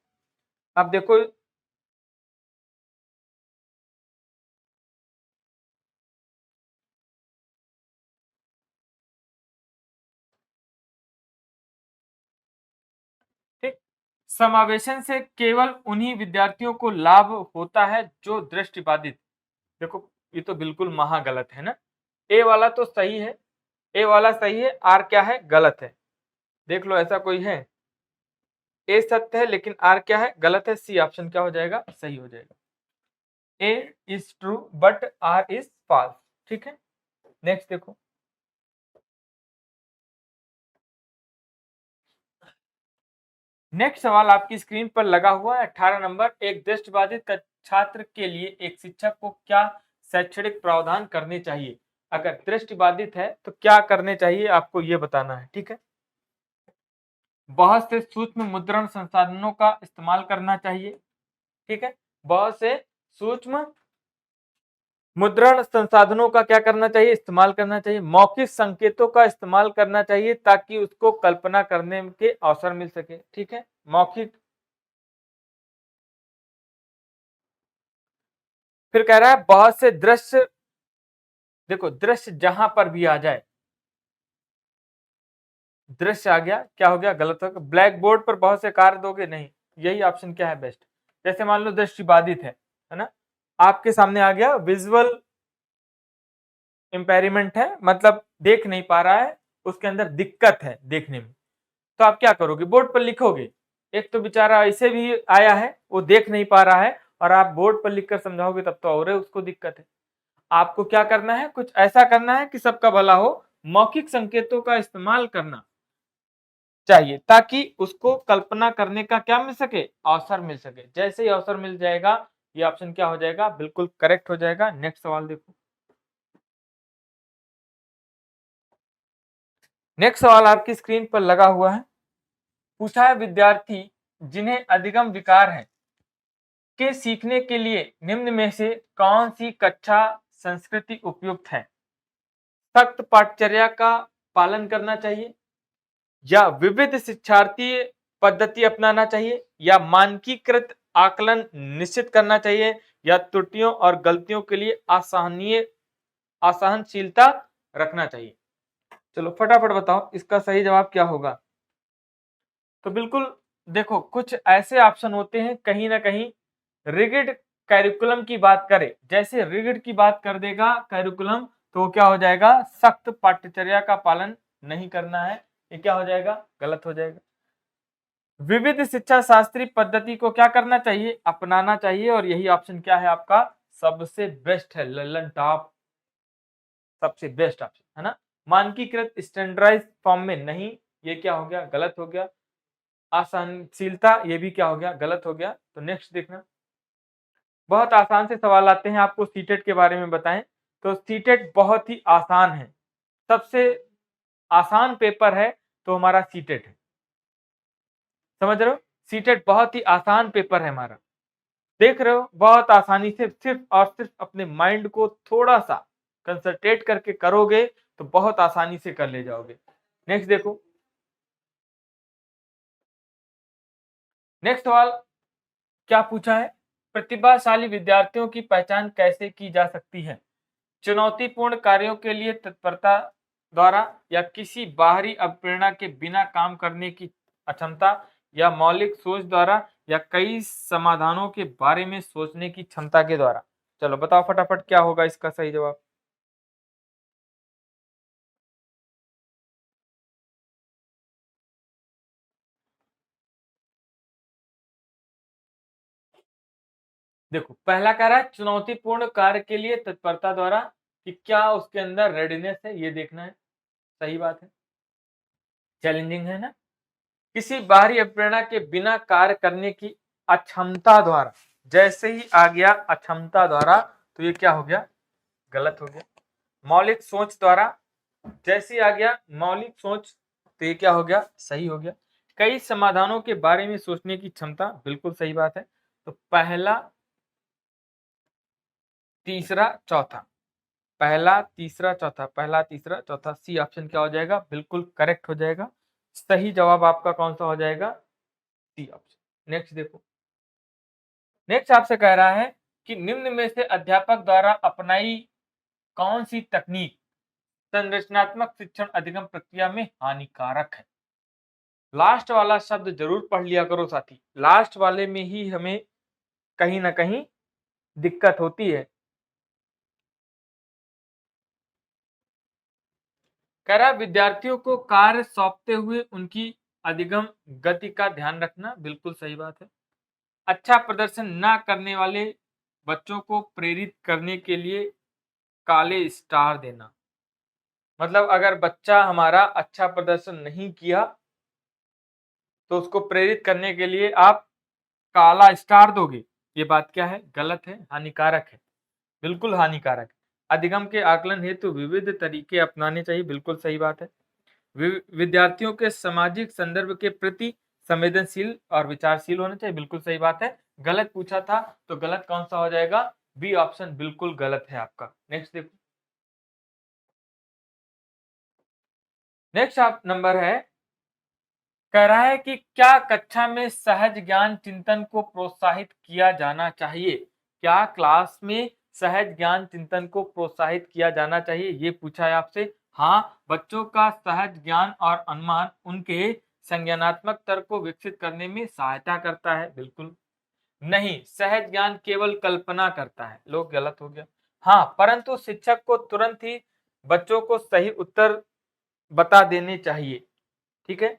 S1: अब देखो, ठीक, समावेशन से केवल उन्हीं विद्यार्थियों को लाभ होता है जो दृष्टिबाधित। देखो ये तो बिल्कुल महागलत है ना। ए वाला तो सही है, ए वाला सही है, आर क्या है? गलत है। देख लो ऐसा कोई है? ए सत्य है लेकिन आर क्या है? गलत है। सी ऑप्शन क्या हो जाएगा? सही हो जाएगा। A is true but R is false. ठीक है, नेक्स्ट देखो, नेक्स्ट सवाल आपकी स्क्रीन पर लगा हुआ है 18 नंबर, एक दृष्टिबाधित छात्र के लिए एक शिक्षक को क्या शैक्षणिक प्रावधान करने चाहिए? अगर दृष्टिबाधित है तो क्या करने चाहिए आपको ये बताना है। ठीक है, बहुत से सूक्ष्म मुद्रण संसाधनों का इस्तेमाल करना चाहिए। ठीक है, बहुत से सूक्ष्म मुद्रण संसाधनों का क्या करना चाहिए? इस्तेमाल करना चाहिए। मौखिक संकेतों का इस्तेमाल करना चाहिए ताकि उसको कल्पना करने के अवसर मिल सके। ठीक है, मौखिक। फिर कह रहा है बहुत से दृश्य, देखो दृश्य जहां पर भी आ जाए, दृश्य आ गया, क्या हो गया? गलत हो गया। ब्लैक बोर्ड पर बहुत से कार्य दोगे? नहीं, यही ऑप्शन क्या है? बेस्ट। जैसे मान लो दृष्टिबाधित है ना, आपके सामने आ गया विजुअल इंपेयरमेंट है, मतलब देख नहीं पा रहा है, उसके अंदर दिक्कत है देखने में, तो आप क्या करोगे? बोर्ड पर लिखोगे। एक तो बेचारा ऐसे भी आया है, वो देख नहीं पा रहा है और आप बोर्ड पर लिखकर समझाओगे तब तो और उसको दिक्कत है। आपको क्या करना है? कुछ ऐसा करना है कि सबका भला हो, मौखिक संकेतों का इस्तेमाल करना चाहिए ताकि उसको कल्पना करने का क्या मिल सके? अवसर मिल सके। जैसे ही अवसर मिल जाएगा, ये ऑप्शन क्या हो जाएगा? बिल्कुल करेक्ट हो जाएगा। नेक्स्ट सवाल देखो, नेक्स्ट सवाल आपकी स्क्रीन पर लगा हुआ है, पूछा है विद्यार्थी जिन्हें अधिगम विकार है के सीखने के लिए निम्न में से कौन सी कक्षा संस्कृति उपयुक्त है? सख्त पाठचर्या का पालन करना चाहिए या विविध शिक्षार्थी पद्धति अपनाना चाहिए या मानकीकृत आकलन निश्चित करना चाहिए या त्रुटियों और गलतियों के लिए असहनशीलता रखना चाहिए? चलो फटाफट बताओ इसका सही जवाब क्या होगा? तो बिल्कुल देखो, कुछ ऐसे ऑप्शन होते हैं कहीं ना कहीं रिगिड कैरिकुलम की बात करें, जैसे रिगिड की बात कर देगा कैरिकुलम, तो क्या हो जाएगा? सख्त पाठ्यचर्या का पालन नहीं करना है, ये क्या हो जाएगा? गलत हो जाएगा। विविध शिक्षा शास्त्री पद्धति को क्या करना चाहिए? अपनाना चाहिए, और यही ऑप्शन क्या है आपका? सबसे बेस्ट है, लल्लन टॉप, सबसे बेस्ट ऑप्शन है ना। मानकीकृत स्टैंडर्डाइज फॉर्म में नहीं, ये क्या हो गया? गलत हो गया। असहनशीलता, ये भी क्या हो गया? गलत हो गया। तो नेक्स्ट देखना, बहुत आसान से सवाल आते हैं, आपको सीटेट के बारे में बताएं तो सीटेट बहुत ही आसान है, सबसे आसान पेपर है तो हमारा सीटेट है। समझ रहे हो? सीटेट बहुत ही आसान पेपर है हमारा, देख रहे हो? बहुत आसानी से सिर्फ और सिर्फ अपने माइंड को थोड़ा सा कंसंट्रेट करके करोगे तो बहुत आसानी से कर ले जाओगे। नेक्स्ट देखो, नेक्स्ट सवाल क्या पूछा है? प्रतिभाशाली विद्यार्थियों की पहचान कैसे की जा सकती है? चुनौतीपूर्ण कार्यों के लिए तत्परता द्वारा या किसी बाहरी प्रेरणा के बिना काम करने की अक्षमता या मौलिक सोच द्वारा या कई समाधानों के बारे में सोचने की क्षमता के द्वारा। चलो बताओ फटाफट क्या होगा इसका सही जवाब। देखो पहला कह रहा है चुनौतीपूर्ण कार्य के लिए तत्परता द्वारा कि क्या उसके अंदर रेडीनेस है, ये देखना है। सही बात है, चैलेंजिंग है ना। किसी बाहरी प्रेरणा के बिना कार्य करने की अक्षमता द्वारा, जैसे ही आ गया अक्षमता द्वारा तो ये क्या हो गया, गलत हो गया। मौलिक सोच द्वारा, जैसे ही आ गया मौलिक सोच तो ये क्या हो गया, सही हो गया। कई समाधानों के बारे में सोचने की क्षमता, बिल्कुल सही बात है। तो पहला, तीसरा, चौथा, पहला तीसरा चौथा, पहला तीसरा चौथा, सी ऑप्शन क्या हो जाएगा, बिल्कुल करेक्ट हो जाएगा। सही जवाब आपका कौन सा हो जाएगा, सी ऑप्शन। नेक्स्ट देखो, नेक्स्ट आपसे कह रहा है कि निम्न में से अध्यापक द्वारा अपनाई कौन सी तकनीक संरचनात्मक शिक्षण अधिगम प्रक्रिया में हानिकारक है। लास्ट वाला शब्द जरूर पढ़ लिया करो साथी, लास्ट वाले में ही हमें कहीं ना कहीं दिक्कत होती है। कह रहा विद्यार्थियों को कार्य सौंपते हुए उनकी अधिगम गति का ध्यान रखना, बिल्कुल सही बात है। अच्छा प्रदर्शन न करने वाले बच्चों को प्रेरित करने के लिए काले स्टार देना, मतलब अगर बच्चा हमारा अच्छा प्रदर्शन नहीं किया तो उसको प्रेरित करने के लिए आप काला स्टार दोगे, ये बात क्या है, गलत है, हानिकारक है, बिल्कुल हानिकारक है। अधिगम के आकलन हेतु विविध तरीके अपनाने चाहिए, बिल्कुल सही बात है। विद्यार्थियों के सामाजिक संदर्भ के प्रति संवेदनशील और विचारशील होना चाहिए, बिल्कुल सही बात है। गलत पूछा था तो गलत कौन सा हो जाएगा, बी ऑप्शन बिल्कुल गलत है आपका। नेक्स्ट देखो, नेक्स्ट आप नंबर है, कह रहा है कि क्या कक्षा में सहज ज्ञान चिंतन को प्रोत्साहित किया जाना चाहिए। क्या क्लास में सहज ज्ञान चिंतन को प्रोत्साहित किया जाना चाहिए, ये पूछा है आपसे। हाँ, बच्चों का सहज ज्ञान और अनुमान उनके संज्ञानात्मक तर्क को विकसित करने में सहायता करता है, बिल्कुल नहीं। सहज ज्ञान केवल कल्पना करता है, लोग, गलत हो गया। हाँ, परंतु शिक्षक को तुरंत ही बच्चों को सही उत्तर बता देने चाहिए, ठीक है।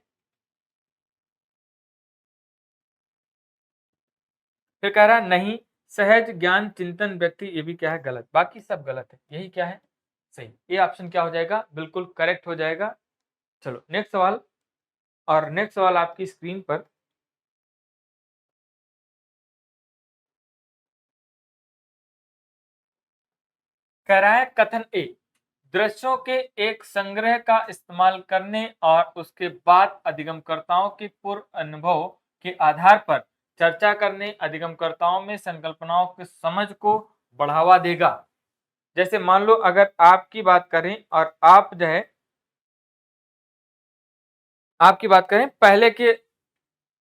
S1: फिर कह रहा है नहीं, सहज ज्ञान चिंतन व्यक्ति, ये भी क्या है, गलत, बाकी सब गलत है, यही क्या है, सही। ये ऑप्शन क्या हो जाएगा, बिल्कुल करेक्ट हो जाएगा। चलो नेक्स्ट सवाल, और नेक्स्ट सवाल आपकी स्क्रीन पर कह रहा है कथन ए, दृश्यों के एक संग्रह का इस्तेमाल करने और उसके बाद अधिगमकर्ताओं के पूर्व अनुभव के आधार पर चर्चा करने अधिगमकर्ताओं में संकल्पनाओं की समझ को बढ़ावा देगा। जैसे मान लो अगर आपकी बात करें और आप जो है, आपकी बात करें पहले के,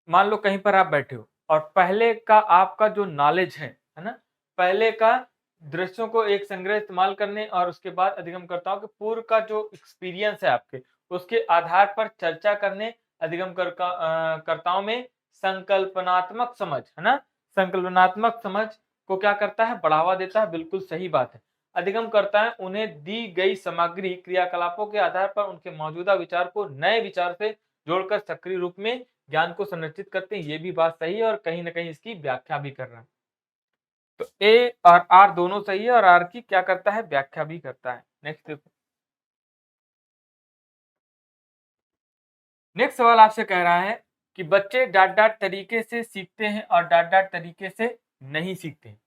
S1: मान लो कहीं पर आप बैठे हो और पहले का आपका जो नॉलेज है ना, पहले का दृश्यों को एक संग्रह इस्तेमाल करने और उसके बाद अधिगमकर्ताओं के पूर्व का जो एक्सपीरियंस है आपके, उसके आधार पर चर्चा करने कर्ताओं में संकल्पनात्मक समझ, है ना, संकल्पनात्मक समझ को क्या करता है, बढ़ावा देता है, बिल्कुल सही बात है। अधिगमकर्ता है उन्हें दी गई सामग्री क्रियाकलापों के आधार पर उनके मौजूदा विचार को नए विचार से जोड़कर सक्रिय रूप में ज्ञान को संरचित करते हैं, ये भी बात सही है और कहीं ना कहीं इसकी व्याख्या भी कर रहा है। तो ए और आर दोनों सही है और आर की क्या करता है, व्याख्या भी करता है। नेक्स्ट देखो, नेक्स्ट सवाल आपसे कह रहा है कि बच्चे डाट डाट तरीके से सीखते हैं और डाट डाट तरीके से नहीं सीखते हैं।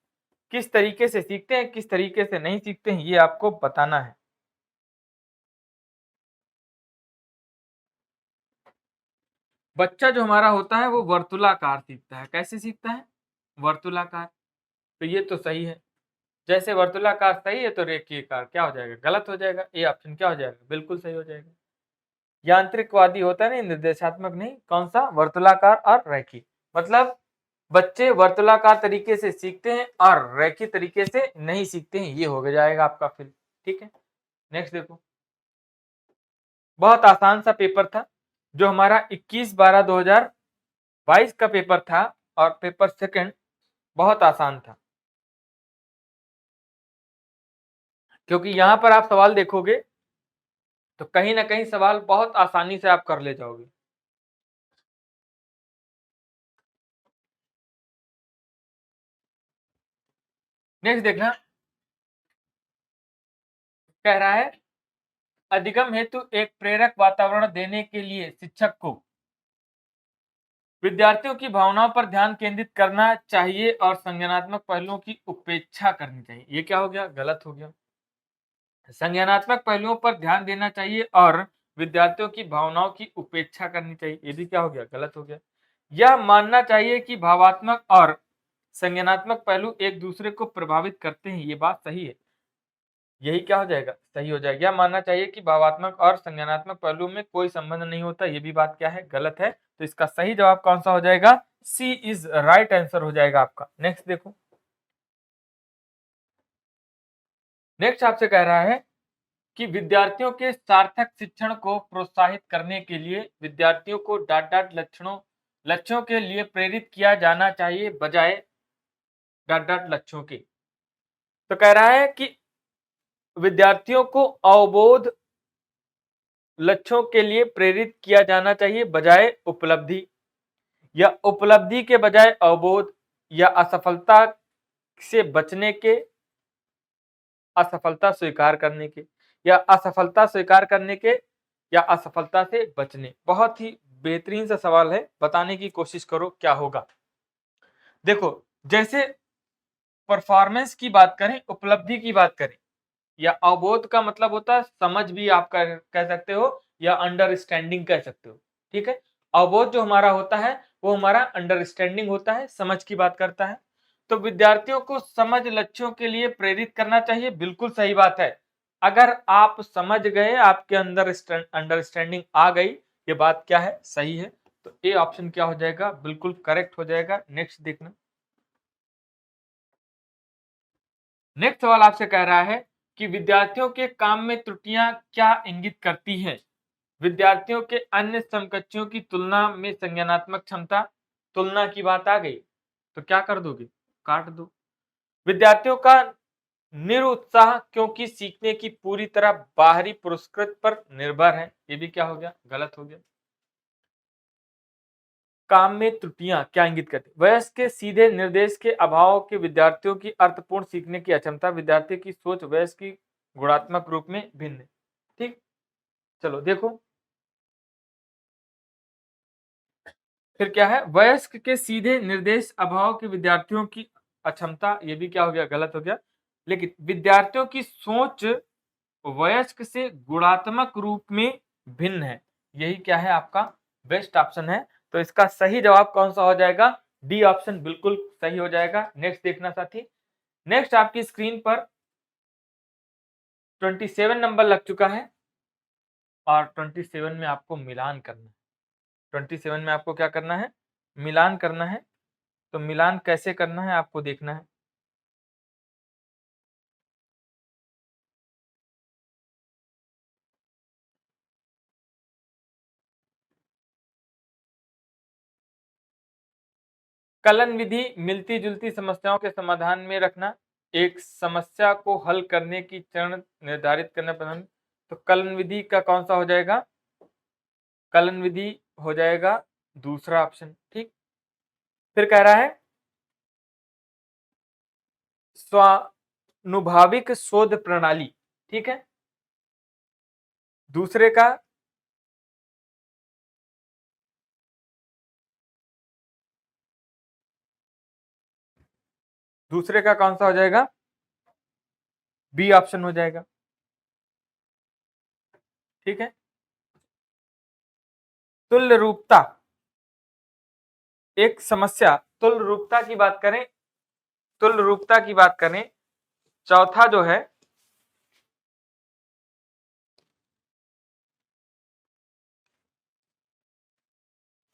S1: किस तरीके से सीखते हैं, किस तरीके से नहीं सीखते हैं, ये आपको बताना है। बच्चा जो हमारा होता है वो वर्तुलाकार सीखता है। कैसे सीखता है, वर्तुलाकार, तो ये तो सही है। जैसे वर्तुलाकार सही है तो रेखीयकार क्या हो जाएगा, गलत हो जाएगा। ए ऑप्शन क्या हो जाएगा, बिल्कुल सही हो जाएगा। यांत्रिकवादी होता है नहीं, निर्देशात्मक नहीं, कौन सा, वर्तुलाकार और रेखी, मतलब बच्चे वर्तुलाकार तरीके से सीखते हैं और रैखिक तरीके से नहीं सीखते हैं, ये हो जाएगा आपका फिल। ठीक है, नेक्स्ट देखो, बहुत आसान सा पेपर था जो हमारा 21/12/2022 का पेपर था और पेपर सेकंड बहुत आसान था, क्योंकि यहां पर आप सवाल देखोगे तो कहीं ना कहीं सवाल बहुत आसानी से आप कर ले जाओगे। नेक्स्ट देखना, कह रहा है अधिगम हेतु एक प्रेरक वातावरण देने के लिए शिक्षक को विद्यार्थियों की भावनाओं पर ध्यान केंद्रित करना चाहिए और संज्ञानात्मक पहलुओं की उपेक्षा करनी चाहिए। ये क्या हो गया? गलत हो गया। संज्ञानात्मक पहलुओं पर ध्यान देना चाहिए और विद्यार्थियों की भावनाओं की उपेक्षा करनी चाहिए, ये भी क्या हो गया? गलत हो गया। यह मानना चाहिए कि भावात्मक और संज्ञानात्मक पहलू एक दूसरे को प्रभावित करते हैं, ये बात सही है। यही क्या हो जाएगा? सही हो जाएगा। यह मानना चाहिए कि भावात्मक और संज्ञानात्मक पहलू में कोई संबंध नहीं होता, ये भी बात क्या है? गलत है। तो इसका सही जवाब कौन सा हो जाएगा? सी इज राइट आंसर हो जाएगा आपका। नेक्स्ट देखो, नेक्स्ट आपसे कह रहा है कि विद्यार्थियों के सार्थक शिक्षण को प्रोत्साहित करने के लिए विद्यार्थियों को डाट डाट लक्ष्यों के लिए प्रेरित किया जाना चाहिए बजाय डाट डाट लक्ष्यों के। तो कह रहा है कि विद्यार्थियों को अवबोध लक्ष्यों के लिए प्रेरित किया जाना चाहिए बजाय उपलब्धि, या उपलब्धि के बजाय अवबोध, या असफलता से बचने के असफलता स्वीकार करने के, या असफलता स्वीकार करने के, या असफलता से बचने। बहुत ही बेहतरीन सा सवाल है, बताने की कोशिश करो क्या होगा। देखो, जैसे परफॉर्मेंस की बात करें, उपलब्धि की बात करें, या अवबोध का मतलब होता है समझ भी आप कह सकते हो, या अंडरस्टैंडिंग कह सकते हो। ठीक है, अवबोध जो हमारा होता है वो हमारा अंडरस्टैंडिंग होता है, समझ की बात करता है। तो विद्यार्थियों को समझ लक्ष्यों के लिए प्रेरित करना चाहिए, बिल्कुल सही बात है। अगर आप समझ गए, आपके अंदर अंडरस्टैंडिंग आ गई, ये बात क्या है? सही है। तो ए ऑप्शन क्या हो जाएगा? बिल्कुल करेक्ट हो जाएगा। नेक्स्ट देखना, नेक्स्ट सवाल आपसे कह रहा है कि विद्यार्थियों के काम में त्रुटियां क्या इंगित करती है? विद्यार्थियों के अन्य समकक्षों की तुलना में संज्ञानात्मक क्षमता, तुलना की बात आ गई तो क्या कर दोगे? काट दो। विद्यार्थियों का निरुत्साह क्योंकि सीखने की पूरी तरह बाहरी पुरस्कृत पर निर्भर है, ये भी क्या हो गया? गलत हो गया। काम में त्रुटियां क्या इंगित करती? वयस्क के सीधे निर्देश के अभाव के विद्यार्थियों की अर्थपूर्ण सीखने की अक्षमता, विद्यार्थी की सोच वयस्क की गुणात्मक रूप में भिन्न। ठीक, चलो देखो फिर क्या है? वयस्क के सीधे निर्देश अभाव के विद्यार्थियों की अक्षमता, ये भी क्या हो गया? गलत हो गया। लेकिन विद्यार्थियों की सोच वयस्क से गुणात्मक रूप में भिन्न है, यही क्या है? आपका बेस्ट ऑप्शन है। तो इसका सही जवाब कौन सा हो जाएगा? डी ऑप्शन बिल्कुल सही हो जाएगा। नेक्स्ट देखना साथी, नेक्स्ट आपकी स्क्रीन पर 27 नंबर लग चुका है और 27 में आपको मिलान करना है। 27 में आपको क्या करना है? मिलान करना है। तो मिलान कैसे करना है आपको देखना है। कलन विधि मिलती जुलती समस्याओं के समाधान में रखना, एक समस्या को हल करने की चरण निर्धारित करना पसंद। तो कलन विधि का कौन सा हो जाएगा? कलन विधि हो जाएगा दूसरा ऑप्शन। ठीक, फिर कह रहा है स्वानुभाविक शोध प्रणाली। ठीक है, दूसरे का दूसरे का कौन सा हो जाएगा? बी ऑप्शन हो जाएगा। ठीक है, तुल्य रूपता, एक समस्या तुल्य रूपता की बात करें, तुल्य रूपता की बात करें, चौथा जो है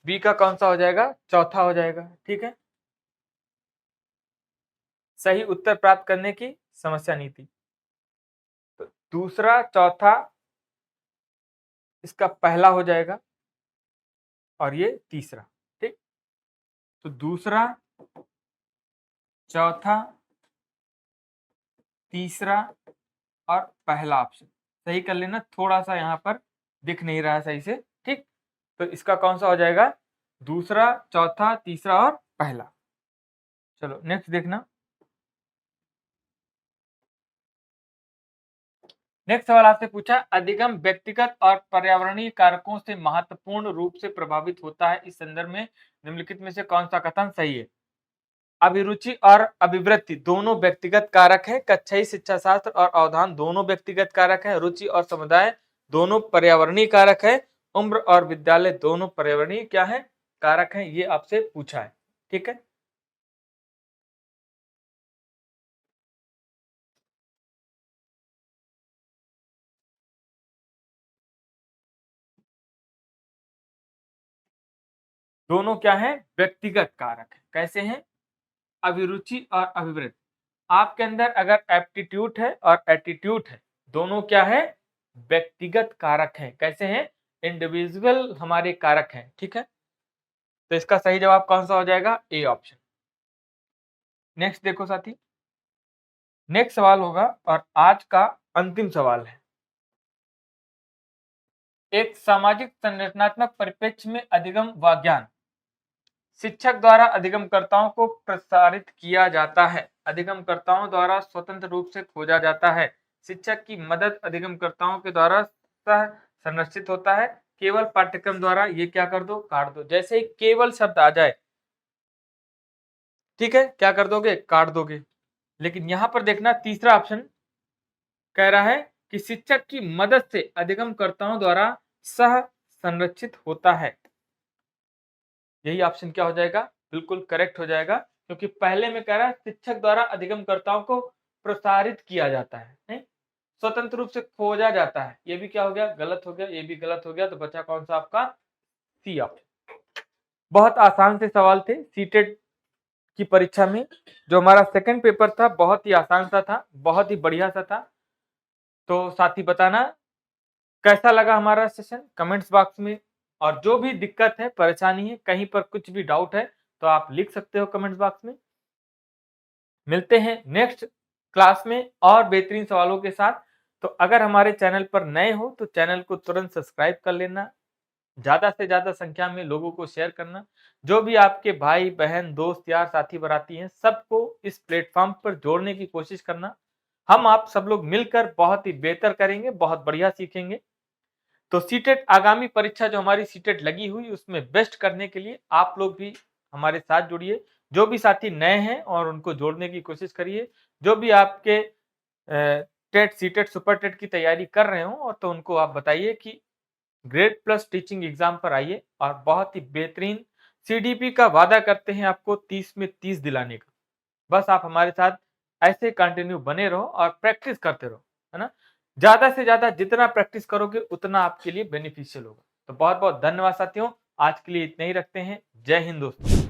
S1: बी का कौन सा हो जाएगा? चौथा हो जाएगा। ठीक है, सही उत्तर प्राप्त करने की समस्या नहीं थी। तो दूसरा, चौथा इसका पहला हो जाएगा और ये तीसरा, ठीक। तो दूसरा, चौथा, तीसरा और पहला ऑप्शन सही कर लेना। थोड़ा सा यहाँ पर दिख नहीं रहा है सही से, ठीक। तो इसका कौन सा हो जाएगा? दूसरा, चौथा, तीसरा और पहला। चलो नेक्स्ट देखना। नेक्स्ट सवाल आपसे पूछा, अधिगम व्यक्तिगत और पर्यावरणीय कारकों से महत्वपूर्ण रूप से प्रभावित होता है। इस संदर्भ में निम्नलिखित में से कौन सा कथन सही है? अभिरुचि और अभिवृत्ति दोनों व्यक्तिगत कारक है। कक्षाई शिक्षा शास्त्र और अवधान दोनों व्यक्तिगत कारक है। रुचि और समुदाय दोनों पर्यावरणीय कारक है। उम्र और विद्यालय दोनों पर्यावरणीय क्या है? कारक है। ये आपसे पूछा है, ठीक है। दोनों क्या है? व्यक्तिगत कारक है। कैसे हैं? अभिरुचि और अभिवृत्ति। आपके अंदर अगर एप्टीट्यूड है और एटीट्यूड है, दोनों क्या है? व्यक्तिगत कारक है। कैसे हैं? इंडिविजुअल हमारे कारक हैं, ठीक है। तो इसका सही जवाब कौन सा हो जाएगा? A option. नेक्स्ट देखो साथी, नेक्स्ट सवाल होगा और आज का अंतिम सवाल है। एक सामाजिक संरचनात्मक परिप्रेक्ष्य में अधिगम व ज्ञान शिक्षक द्वारा अधिगमकर्ताओं को प्रसारित किया जाता है। अधिगमकर्ताओं द्वारा स्वतंत्र रूप से खोजा जाता है। शिक्षक की मदद अधिगमकर्ताओं के द्वारा सह संरचित होता है। केवल पाठ्यक्रम द्वारा ये क्या कर दो? काट दो। जैसे ही केवल शब्द आ जाए, ठीक है, क्या कर दोगे? काट दोगे। लेकिन यहां पर देखना, तीसरा ऑप्शन कह रहा है कि शिक्षक की मदद से अधिगमकर्ताओं द्वारा सह संरक्षित होता है। यही ऑप्शन क्या हो जाएगा? बिल्कुल करेक्ट हो जाएगा, क्योंकि पहले में कह रहा है शिक्षक द्वारा अधिगमकर्ताओं को प्रसारित किया जाता है, नहीं स्वतंत्र रूप से खोजा जाता है। ये भी क्या हो गया? गलत हो गया। ये भी गलत हो गया। तो बचा कौन सा आपका? C option. बहुत आसान से सवाल थे सीटेट की परीक्षा में। जो हमारा सेकंड पेपर था बहुत ही आसान सा था, बहुत ही बढ़िया सा था। तो साथी बताना कैसा लगा हमारा सेशन कमेंट्स बॉक्स में। और जो भी दिक्कत है, परेशानी है, कहीं पर कुछ भी डाउट है, तो आप लिख सकते हो कमेंट्स बॉक्स में। मिलते हैं नेक्स्ट क्लास में और बेहतरीन सवालों के साथ। तो अगर हमारे चैनल पर नए हो तो चैनल को तुरंत सब्सक्राइब कर लेना। ज्यादा से ज्यादा संख्या में लोगों को शेयर करना। जो भी आपके भाई बहन दोस्त यार साथी बराती हैं, सबको इस प्लेटफॉर्म पर जोड़ने की कोशिश करना। हम आप सब लोग मिलकर बहुत ही बेहतर करेंगे, बहुत बढ़िया सीखेंगे। तो सीटेट आगामी परीक्षा जो हमारी सीटेट लगी हुई, उसमें बेस्ट करने के लिए आप लोग भी हमारे साथ जुड़िए। जो भी साथी नए हैं और उनको जोड़ने की कोशिश करिए। जो भी आपके टेट सीटेट सुपर टेट की तैयारी कर रहे हो, और तो उनको आप बताइए कि ग्रेड प्लस टीचिंग एग्जाम पर आइए और बहुत ही बेहतरीन सीडीपी का वादा करते हैं आपको 30 में 30 दिलाने का। बस आप हमारे साथ ऐसे कंटिन्यू बने रहो और प्रैक्टिस करते रहो, है ना। ज्यादा से ज्यादा जितना प्रैक्टिस करोगे उतना आपके लिए बेनिफिशियल होगा। तो बहुत बहुत धन्यवाद साथियों। आज के लिए इतना ही रखते हैं। जय हिंद दोस्तों।